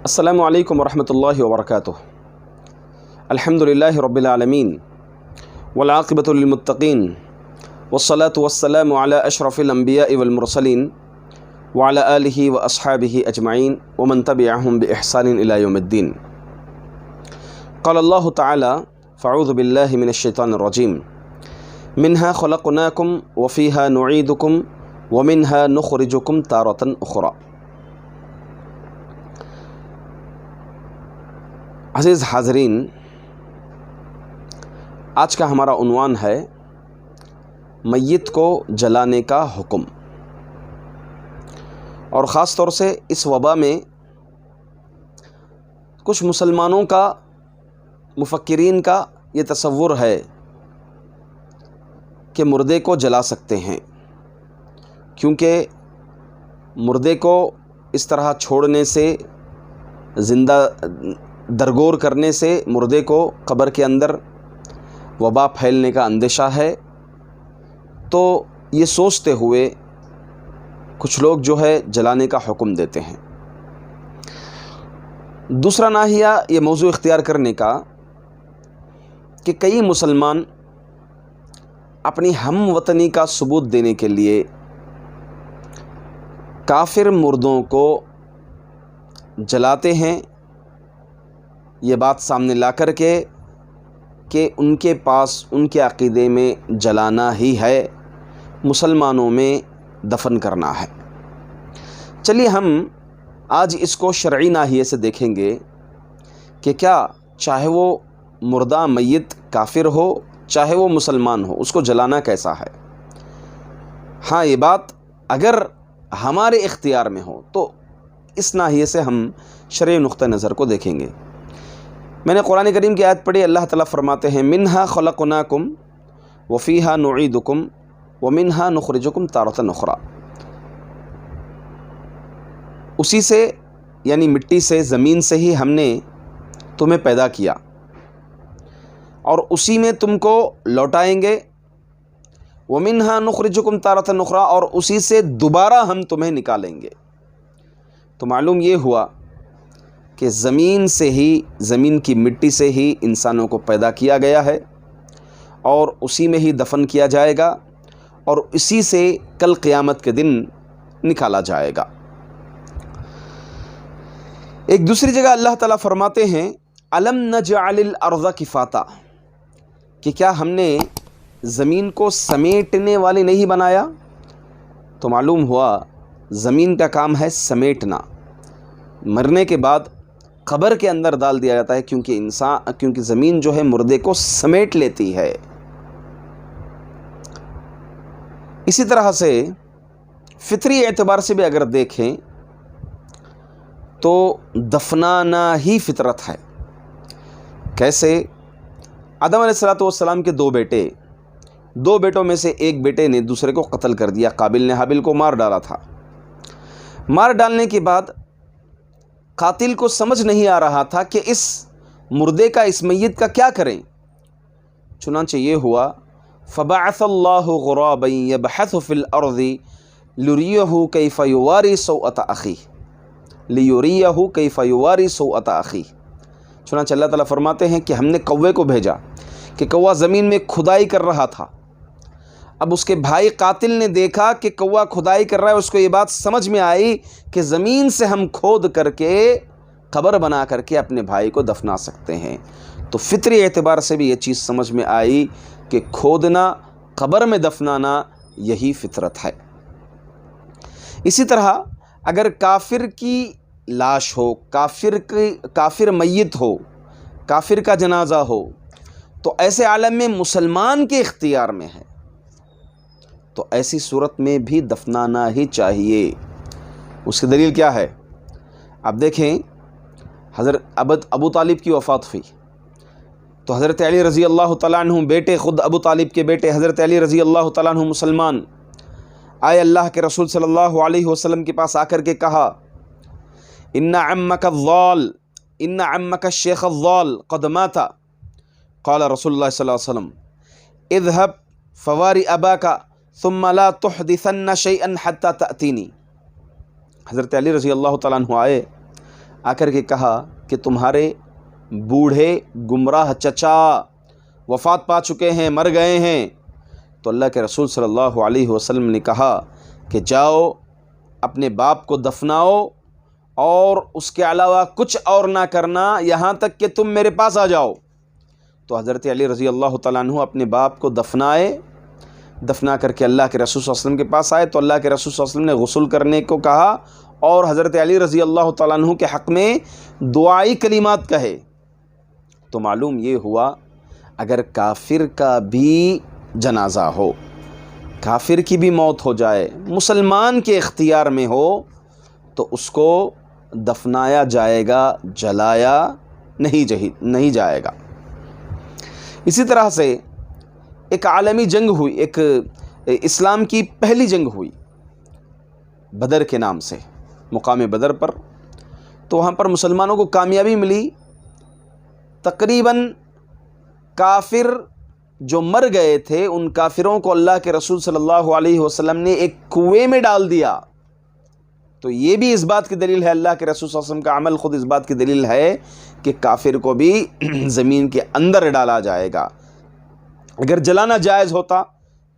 السلام علیکم ورحمۃ اللہ وبرکاتہ۔ الحمد للہ رب العالمین والعاقبۃ للمتقین والصلاة والسلام علی اشرف الانبیاء والمرسلین وعلی آلہ واصحابہ اجمعین ومن تبعہم باحسان الی یوم الدین۔ قال اللہ تعالی فاعوذ باللہ من الشیطان الرجیم منہا خلقناکم وفیہا نعیدکم ومنہا نخرجکم تارۃ اخری۔ عزیز حاضرین، آج کا ہمارا عنوان ہے میت کو جلانے کا حکم، اور خاص طور سے اس وبا میں کچھ مسلمانوں کا، مفکرین کا یہ تصور ہے کہ مردے کو جلا سکتے ہیں، کیونکہ مردے کو اس طرح چھوڑنے سے، زندہ درگور کرنے سے مردے کو قبر کے اندر وبا پھیلنے کا اندیشہ ہے۔ تو یہ سوچتے ہوئے کچھ لوگ جو ہے جلانے کا حکم دیتے ہیں۔ دوسرا ناحیہ یہ موضوع اختیار کرنے کا کہ کئی مسلمان اپنی ہم وطنی کا ثبوت دینے کے لیے کافر مردوں کو جلاتے ہیں، یہ بات سامنے لا کر کے کہ ان کے پاس، ان کے عقیدے میں جلانا ہی ہے، مسلمانوں میں دفن کرنا ہے۔ چلیے ہم آج اس کو شرعی ناحیے سے دیکھیں گے کہ کیا چاہے وہ مردہ میت کافر ہو، چاہے وہ مسلمان ہو، اس کو جلانا کیسا ہے۔ ہاں، یہ بات اگر ہمارے اختیار میں ہو تو اس ناحیے سے ہم شرعی نقطہ نظر کو دیکھیں گے۔ میں نے قرآن کریم کی آیت پڑھی، اللہ تعالیٰ فرماتے ہیں منہا خلقناکم وفیہا نعیدکم ومنہا نخرجکم تارۃ اخری۔ اسی سے، یعنی مٹی سے، زمین سے ہی ہم نے تمہیں پیدا کیا، اور اسی میں تم کو لوٹائیں گے۔ ومنہا نخرجکم تارۃ اخری، اور اسی سے دوبارہ ہم تمہیں نکالیں گے۔ تو معلوم یہ ہوا کہ زمین سے ہی، زمین کی مٹی سے ہی انسانوں کو پیدا کیا گیا ہے، اور اسی میں ہی دفن کیا جائے گا، اور اسی سے کل قیامت کے دن نکالا جائے گا۔ ایک دوسری جگہ اللہ تعالیٰ فرماتے ہیں الم نجعل الارض کفاتا، کہ کیا ہم نے زمین کو سمیٹنے والی نہیں بنایا؟ تو معلوم ہوا زمین کا کام ہے سمیٹنا، مرنے کے بعد قبر کے اندر ڈال دیا جاتا ہے، کیونکہ زمین جو ہے مردے کو سمیٹ لیتی ہے۔ اسی طرح سے فطری اعتبار سے بھی اگر دیکھیں تو دفنانا ہی فطرت ہے۔ کیسے؟ آدم علیہ السلام کے دو بیٹوں میں سے ایک بیٹے نے دوسرے کو قتل کر دیا، قابل نے حابل کو مار ڈالا تھا۔ مار ڈالنے کے بعد قاتل کو سمجھ نہیں آ رہا تھا کہ اس مردے کا، اس میت کا کیا کریں، چنانچہ یہ ہوا فبعث اللہ غرابا یبحث فی الارض لیریہ کیف یواری سوءۃ اخیہ۔ چنانچہ اللہ تعالیٰ فرماتے ہیں کہ ہم نے کوے کو بھیجا کہ کوا زمین میں کھدائی کر رہا تھا۔ اب اس کے بھائی قاتل نے دیکھا کہ کوا کھدائی کر رہا ہے، اس کو یہ بات سمجھ میں آئی کہ زمین سے ہم کھود کر کے، قبر بنا کر کے اپنے بھائی کو دفنا سکتے ہیں۔ تو فطری اعتبار سے بھی یہ چیز سمجھ میں آئی کہ کھودنا، قبر میں دفنانا، یہی فطرت ہے۔ اسی طرح اگر کافر کی لاش ہو، کافر میت ہو، کافر کا جنازہ ہو، تو ایسے عالم میں مسلمان کے اختیار میں ہے، تو ایسی صورت میں بھی دفنانا ہی چاہیے۔ اس کی دلیل کیا ہے؟ اب دیکھیں، حضرت ابو طالب کی وفات ہوئی تو حضرت علی رضی اللہ تعالیٰ عنہ، بیٹے، خود ابو طالب کے بیٹے حضرت علی رضی اللہ تعالیٰ عنہ مسلمان آئے، اللہ کے رسول صلی اللہ علیہ وسلم کے پاس آ کر کے کہا ان عمک الضال، ان عمک الشیخ الضال قد مات۔ قال رسول اللہ صلی اللہ علیہ وسلم اذهب فواری اباک ثم لا تحدثن شيئا حتى تأتينی۔ حضرت علی رضی اللہ تعالیٰ عنہ آئے، آ کر کے کہا کہ تمہارے بوڑھے گمراہ چچا وفات پا چکے ہیں، مر گئے ہیں۔ تو اللہ کے رسول صلی اللہ علیہ وسلم نے کہا کہ جاؤ اپنے باپ کو دفناؤ اور اس کے علاوہ کچھ اور نہ کرنا یہاں تک کہ تم میرے پاس آ جاؤ۔ تو حضرت علی رضی اللہ تعالیٰ عنہ اپنے باپ کو دفنا کر کے اللہ کے رسول صلی اللہ علیہ وسلم کے پاس آئے، تو اللہ کے رسول صلی اللہ علیہ وسلم نے غسل کرنے کو کہا اور حضرت علی رضی اللہ تعالیٰ عنہ کے حق میں دعائی کلمات کہے۔ تو معلوم یہ ہوا اگر کافر کا بھی جنازہ ہو، کافر کی بھی موت ہو جائے، مسلمان کے اختیار میں ہو، تو اس کو دفنایا جائے گا، جلایا نہیں جائے گا۔ اسی طرح سے ایک عالمی جنگ ہوئی، ایک اسلام کی پہلی جنگ ہوئی بدر کے نام سے، مقام بدر پر۔ تو وہاں پر مسلمانوں کو کامیابی ملی، تقریباً کافر جو مر گئے تھے ان کافروں کو اللہ کے رسول صلی اللہ علیہ وسلم نے ایک کنویں میں ڈال دیا۔ تو یہ بھی اس بات کی دلیل ہے، اللہ کے رسول صلی اللہ علیہ وسلم کا عمل خود اس بات کی دلیل ہے کہ کافر کو بھی زمین کے اندر ڈالا جائے گا۔ اگر جلانا جائز ہوتا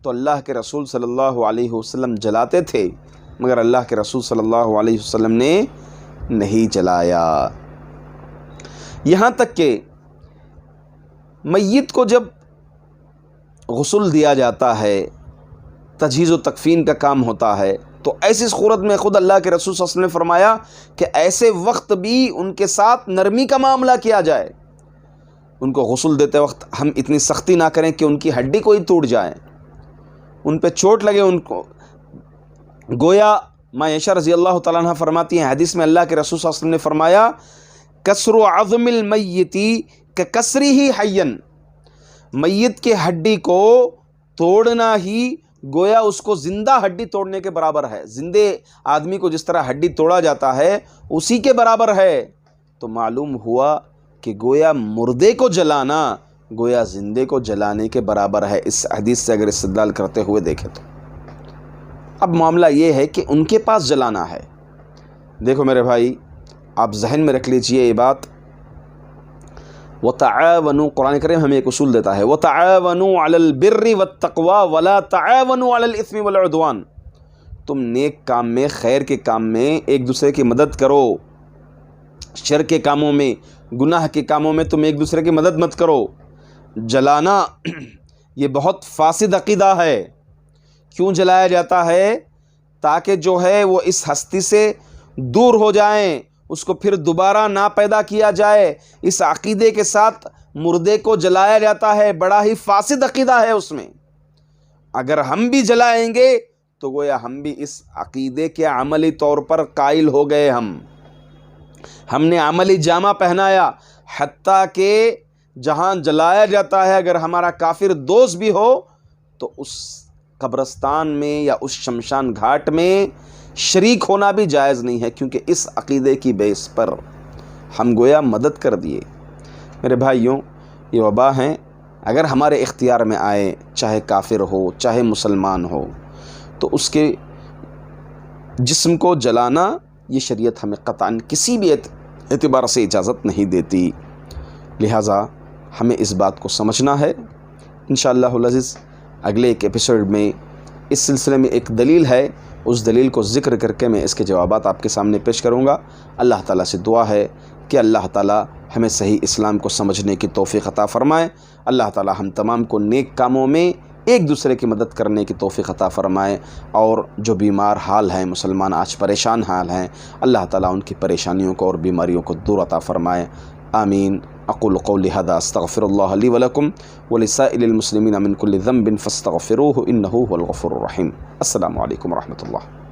تو اللہ کے رسول صلی اللہ علیہ وسلم جلاتے تھے، مگر اللہ کے رسول صلی اللہ علیہ وسلم نے نہیں جلایا۔ یہاں تک کہ میت کو جب غسل دیا جاتا ہے، تجہیز و تکفین کا کام ہوتا ہے، تو ایسی صورت میں خود اللہ کے رسول صلی اللہ علیہ وسلم نے فرمایا کہ ایسے وقت بھی ان کے ساتھ نرمی کا معاملہ کیا جائے۔ ان کو غسل دیتے وقت ہم اتنی سختی نہ کریں کہ ان کی ہڈی کوئی ٹوٹ جائے، ان پہ چوٹ لگے ان کو۔ گویا ماں عائشہ رضی اللہ تعالیٰ عنہ فرماتی ہیں، حدیث میں اللہ کے رسول صلی اللہ علیہ وسلم نے فرمایا کسر عظم المیت ککسرہ حیا، میت کے ہڈی کو توڑنا ہی گویا اس کو زندہ ہڈی توڑنے کے برابر ہے۔ زندے آدمی کو جس طرح ہڈی توڑا جاتا ہے اسی کے برابر ہے۔ تو معلوم ہوا کہ گویا مردے کو جلانا گویا زندے کو جلانے کے برابر ہے، اس حدیث سے اگر استدلال کرتے ہوئے دیکھیں تو۔ اب معاملہ یہ ہے کہ ان کے پاس جلانا ہے۔ دیکھو میرے بھائی، آپ ذہن میں رکھ لیجئے یہ بات، وَتَعَاوَنُوا، قرآن کریم ہمیں ایک اصول دیتا ہے، وَتَعَاوَنُوا عَلَى الْبِرِّ وَالتَّقْوَى وَلَا تَعَاوَنُوا عَلَى الْإِثْمِ وَالْعُدْوَانِ، تم نیک کام میں، خیر کے کام میں ایک دوسرے کی مدد کرو، شر کے کاموں میں، گناہ کے کاموں میں تم ایک دوسرے کی مدد مت کرو۔ جلانا یہ بہت فاسد عقیدہ ہے۔ کیوں جلایا جاتا ہے؟ تاکہ جو ہے وہ اس ہستی سے دور ہو جائیں، اس کو پھر دوبارہ نہ پیدا کیا جائے۔ اس عقیدے کے ساتھ مردے کو جلایا جاتا ہے، بڑا ہی فاسد عقیدہ ہے اس میں۔ اگر ہم بھی جلائیں گے تو گویا ہم بھی اس عقیدے کے عملی طور پر قائل ہو گئے۔ ہم نے عملی جامہ پہنایا، حتیٰ کہ جہاں جلایا جاتا ہے اگر ہمارا کافر دوست بھی ہو تو اس قبرستان میں یا اس شمشان گھاٹ میں شریک ہونا بھی جائز نہیں ہے، کیونکہ اس عقیدے کی بیس پر ہم گویا مدد کر دیے۔ میرے بھائیوں، یہ وبا ہیں، اگر ہمارے اختیار میں آئے، چاہے کافر ہو چاہے مسلمان ہو، تو اس کے جسم کو جلانا یہ شریعت ہمیں قطعاً کسی بھی اعتبار سے اجازت نہیں دیتی۔ لہٰذا ہمیں اس بات کو سمجھنا ہے۔ انشاءاللہ العزیز اگلے ایک ایپیسوڈ میں اس سلسلے میں ایک دلیل ہے، اس دلیل کو ذکر کر کے میں اس کے جوابات آپ کے سامنے پیش کروں گا۔ اللہ تعالیٰ سے دعا ہے کہ اللہ تعالیٰ ہمیں صحیح اسلام کو سمجھنے کی توفیق عطا فرمائے۔ اللہ تعالیٰ ہم تمام کو نیک کاموں میں ایک دوسرے کی مدد کرنے کی توفیق عطا فرمائے، اور جو بیمار حال ہیں، مسلمان آج پریشان حال ہیں، اللہ تعالیٰ ان کی پریشانیوں کو اور بیماریوں کو دور عطا فرمائے۔ آمین۔ اقول قولی ھذا استغفر اللہ لی ولکم ولسائر المسلمین من کل ذنب فاستغفروہ انہ هو الغفور الرحیم۔ السلام علیکم ورحمۃ اللہ۔